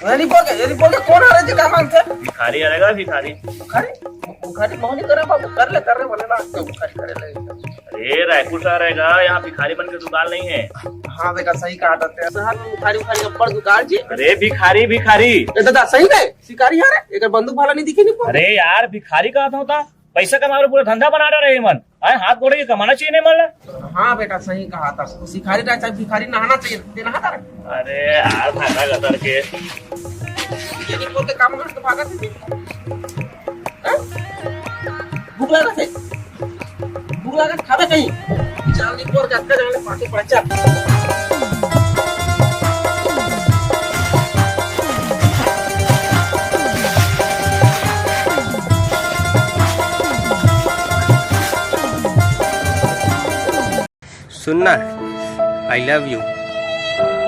अरे बोल के कौन आ रहे थे? क्या मांगते? भिखारी आएगा भिखारी। बुखारी मोहनी करे बाबू, कर ले बोले ना बुखारी करे ले। अरे रायपुर से रहेगा, यहाँ भिखारी बन के दुकान नहीं है। हाँ देखा सही कहा था शहर में बुखारी का बड़ दुकान जी। अरे भिखारी भिखारी दादा सही है, शिकारी यार एक बंदूक वाला नहीं दिखी नहीं। अरे यार भिखारी कहा था होता, पैसा कमा रहे पूरा धंधा बना रहे मन। हाथ गोड़े के कमाना चाहिए नहीं मन। हाँ बेटा सही कहा था, शिकारी चाहे भिखारी नहाना चाहिए, नहाता रहे। अरे यार भागा गदर के बोल के काम तो भागा थे। भूख लगा थे, भूख लगा खावे कहीं चाल दी पोर जाते जाने पार्टी पड़ा। सुनना, आई लव यू।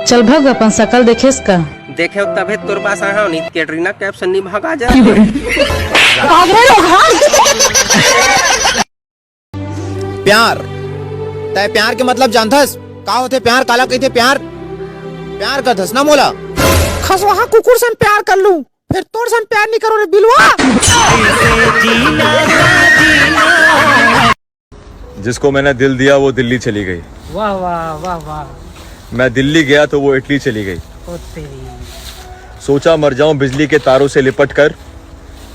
चल भग, अपन शकल देखेस का। देखे तबे तोर पास आया नहीं, कैटरीना कैफ सन्नी भागा जा। प्यार तय प्यार के मतलब जानथस का होते? प्यार काला कहते? प्यार प्यार का धस ना मोला खसवा कुकुर सन प्यार कर लूं, फिर तोर सन प्यार नहीं करो रे बिलवा। जिसको मैंने दिल दिया वो दिल्ली चली गई। वाह वाह वाह वाह। मैं दिल्ली गया तो वो इटली चली गई। सोचा मर जाऊं बिजली के तारों से लिपट कर,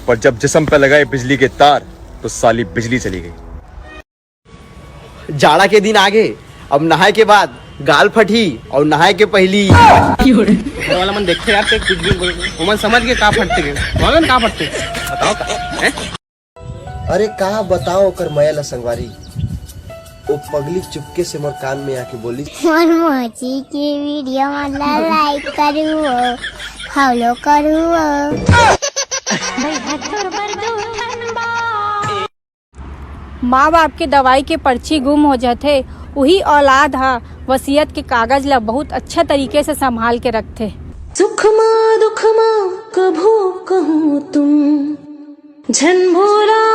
पर जब जिस्म पे लगाए बिजली के तार तो साली बिजली चली गई। जाड़ा के दिन आगे, अब नहाए के बाद गाल फटी और नहाए के पहली वाला मन देखते यार, कुछ भी मन समझ के का फटते के बोलन का फटते बताओ का हैं? अरे कहा बताओ कर मयल संगवारी, वो पगली चुपके से मोर कान में आके बोली, मोची की वीडियो मतलब लाइक करू, फॉलो करू। माँ बाप के दवाई के पर्ची गुम हो जाते, वही औलाद हा वसीयत के कागज ला बहुत अच्छा तरीके से संभाल के रखते। सुख माँ दुख माँ कभू कहूँ तुम झन भोला